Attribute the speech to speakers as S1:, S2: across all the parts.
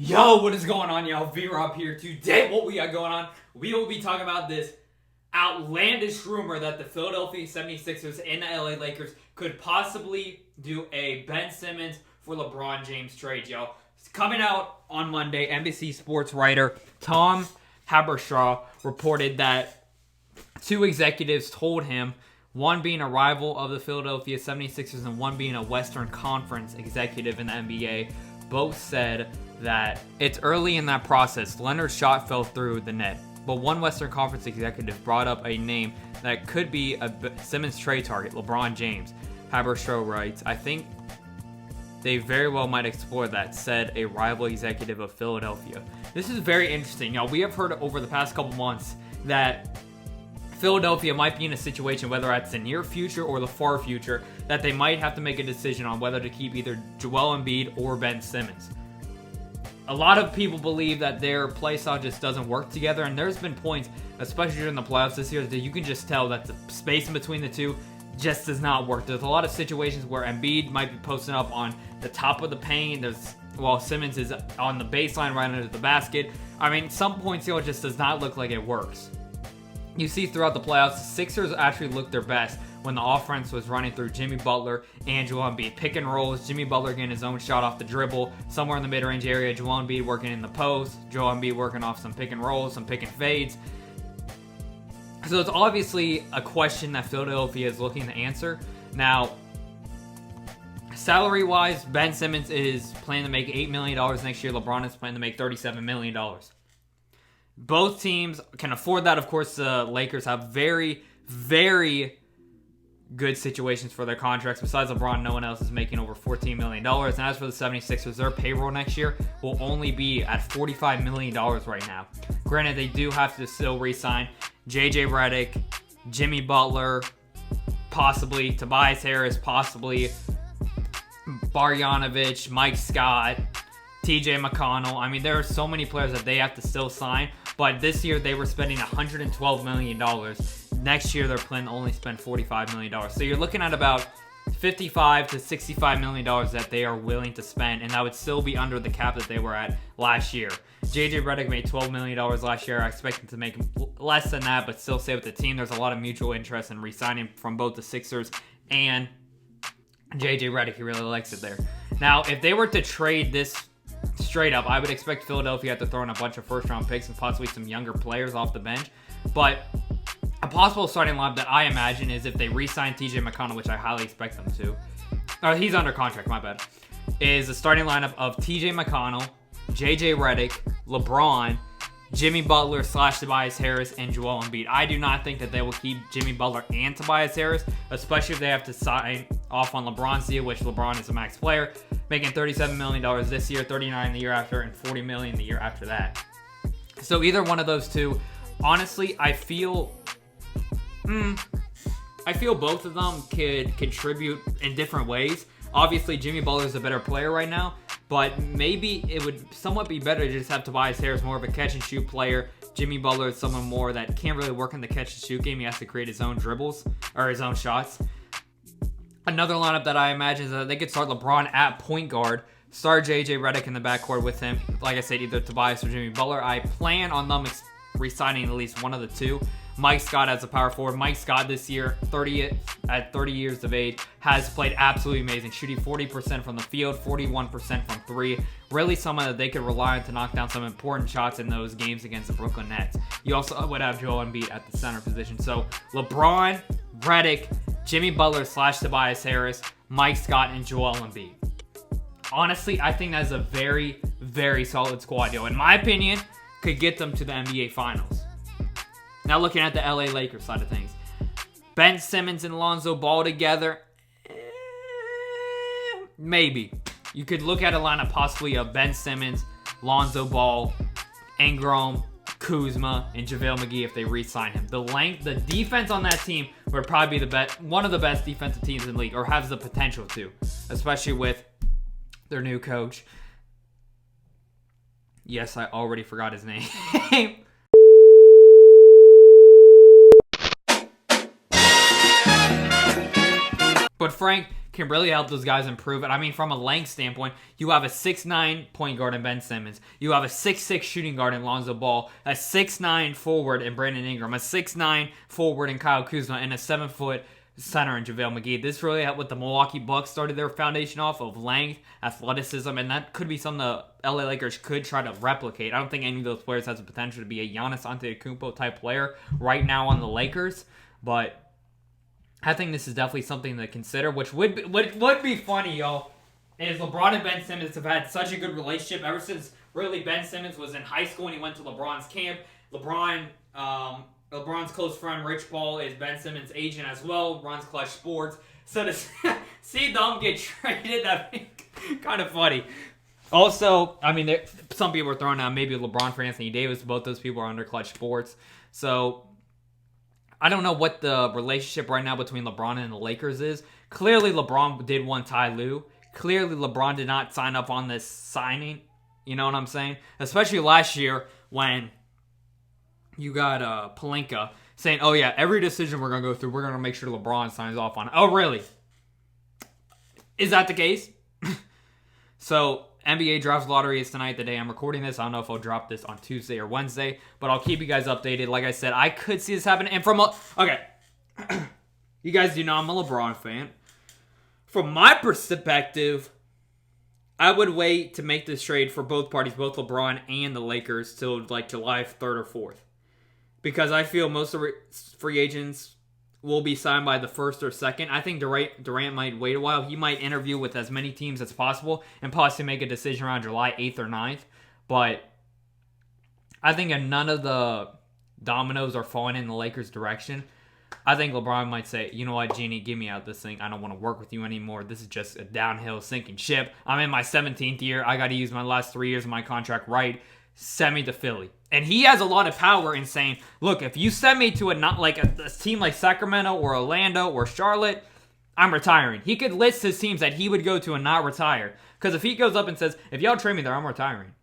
S1: Yo, what is going on, y'all? V-Rob here. Today, what we got going on, we will be talking about this outlandish rumor that the Philadelphia 76ers and the LA Lakers could possibly do a Ben Simmons for LeBron James trade, y'all. It's coming out on Monday. NBC Sports writer Tom Habershaw reported that two executives told him, one being a rival of the Philadelphia 76ers and one being a Western Conference executive in the NBA, both said that it's early in that process. Leonard's shot fell through the net, but one Western Conference executive brought up a name that could be a Simmons trade target, LeBron James. Habershaw writes, I think they very well might explore that, said a rival executive of Philadelphia. This is very interesting. We have heard over the past couple months that Philadelphia might be in a situation, whether that's the near future or the far future, that they might have to make a decision on whether to keep either Joel Embiid or Ben Simmons. A lot of people believe that their play style just doesn't work together, and there's been points, especially during the playoffs this year, that you can just tell that the space in between the two just does not work. There's a lot of situations where Embiid might be posting up on the top of the paint, while Simmons is on the baseline right under the basket. Some points, it just does not look like it works. You see throughout the playoffs, the Sixers actually looked their best when the offense was running through Jimmy Butler and Joel Embiid. Pick and rolls, Jimmy Butler getting his own shot off the dribble, somewhere in the mid-range area, Joel Embiid working in the post, Joel Embiid working off some pick and rolls, some pick and fades. So it's obviously a question that Philadelphia is looking to answer. Now, salary-wise, Ben Simmons is planning to make $8 million next year. LeBron is planning to make $37 million. Both teams can afford that. Of course, the Lakers have very, very good situations for their contracts. Besides LeBron, no one else is making over $14 million. And as for the 76ers, their payroll next year will only be at $45 million right now. Granted, they do have to still re-sign JJ Redick, Jimmy Butler, possibly Tobias Harris, possibly Barjanovic, Mike Scott, TJ McConnell. There are so many players that they have to still sign. But this year, they were spending $112 million. Next year, they're planning to only spend $45 million. So you're looking at about $55 to $65 million that they are willing to spend, and that would still be under the cap that they were at last year. JJ Redick made $12 million last year. I expect him to make less than that, but still stay with the team. There's a lot of mutual interest in re-signing from both the Sixers and JJ Redick. He really likes it there. Now, if they were to trade this straight up, I would expect Philadelphia to throw in a bunch of first-round picks and possibly some younger players off the bench. But a possible starting lineup that I imagine is if they re-sign TJ McConnell, which I highly expect them to. Oh, he's under contract, my bad. Is a starting lineup of TJ McConnell, JJ Redick, LeBron, Jimmy Butler / Tobias Harris, and Joel Embiid. I do not think that they will keep Jimmy Butler and Tobias Harris, especially if they have to sign off on LeBron's deal, which LeBron is a max player, making $37 million this year, $39 million the year after, and $40 million the year after that. So either one of those two, honestly, I feel both of them could contribute in different ways. Obviously, Jimmy Butler is a better player right now, but maybe it would somewhat be better to just have Tobias Harris more of a catch-and-shoot player. Jimmy Butler is someone more that can't really work in the catch-and-shoot game. He has to create his own dribbles, or his own shots. Another lineup that I imagine is that they could start LeBron at point guard, start JJ Redick in the backcourt with him. Like I said, either Tobias or Jimmy Butler. I plan on them re-signing at least one of the two. Mike Scott as a power forward. Mike Scott this year, at 30 years of age, has played absolutely amazing, shooting 40% from the field, 41% from three. Really someone that they could rely on to knock down some important shots in those games against the Brooklyn Nets. You also would have Joel Embiid at the center position. So LeBron, Redick, Jimmy Butler / Tobias Harris, Mike Scott, and Joel Embiid. Honestly, I think that's a very, very solid squad. In my opinion, could get them to the NBA Finals. Now looking at the LA Lakers side of things. Ben Simmons and Lonzo Ball together, maybe. You could look at a lineup possibly of Ben Simmons, Lonzo Ball, Ingram, Kuzma, and JaVale McGee if they re-sign him. The defense on that team would probably be one of the best defensive teams in the league, or has the potential to, especially with their new coach. Yes, I already forgot his name. But Frank can really help those guys improve. And I mean, from a length standpoint, you have a 6'9" point guard in Ben Simmons. You have a 6'6" shooting guard in Lonzo Ball, a 6'9" forward in Brandon Ingram, a 6'9" forward in Kyle Kuzma, and a 7-foot center in JaVale McGee. This really helped with the Milwaukee Bucks started their foundation off of length, athleticism, and that could be something the LA Lakers could try to replicate. I don't think any of those players has the potential to be a Giannis Antetokounmpo type player right now on the Lakers, but I think this is definitely something to consider, which would be funny, y'all, is LeBron and Ben Simmons have had such a good relationship ever since really Ben Simmons was in high school and he went to LeBron's camp. LeBron's close friend Rich Paul is Ben Simmons' agent as well, runs Clutch Sports. So to see them get traded, that'd be kind of funny. Also, I mean, some people are throwing out maybe LeBron for Anthony Davis. Both those people are under Clutch Sports. So I don't know what the relationship right now between LeBron and the Lakers is. Clearly, LeBron did want Ty Lue. Clearly, LeBron did not sign up on this signing. You know what I'm saying? Especially last year when you got Pelinka saying, oh yeah, every decision we're going to go through, we're going to make sure LeBron signs off on it. Oh, really? Is that the case? So, NBA Draft Lottery is tonight, the day I'm recording this. I don't know if I'll drop this on Tuesday or Wednesday, but I'll keep you guys updated. Like I said, I could see this happen. And okay, you guys do know I'm a LeBron fan. From my perspective, I would wait to make this trade for both parties, both LeBron and the Lakers, till like July 3rd or 4th. Because I feel most of the free agents will be signed by the 1st or 2nd. I think Durant might wait a while. He might interview with as many teams as possible and possibly make a decision around July 8th or 9th. But I think if none of the dominoes are falling in the Lakers' direction, I think LeBron might say, you know what, Genie, get me out of this thing. I don't want to work with you anymore. This is just a downhill sinking ship. I'm in my 17th year. I got to use my last 3 years of my contract right. Send me to Philly. And he has a lot of power in saying, look, if you send me to a team like Sacramento or Orlando or Charlotte, I'm retiring. He could list his teams that he would go to and not retire. Because if he goes up and says, if y'all trade me there, I'm retiring.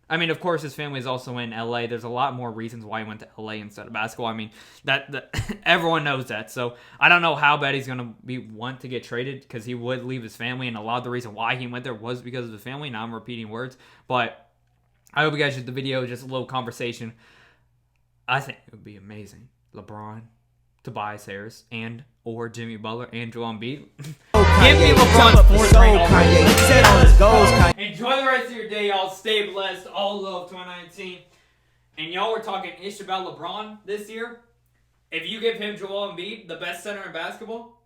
S1: I mean, of course, his family is also in LA. There's a lot more reasons why he went to LA instead of basketball. I mean, that everyone knows that. So I don't know how bad he's going to want to get traded, because he would leave his family. And a lot of the reason why he went there was because of the family. Now I'm repeating words. But I hope you guys enjoyed the video. Just a little conversation. I think it would be amazing. LeBron, Tobias Harris, and or Jimmy Butler and Joel Embiid. Give me LeBron's fourth ring already. Enjoy the rest of your day, y'all. Stay blessed. All love 2019. And y'all were talking ish about LeBron this year. If you give him Joel Embiid, the best center in basketball,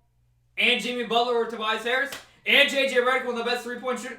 S1: and Jimmy Butler or Tobias Harris, and JJ Redick, one of the best three-point shooters,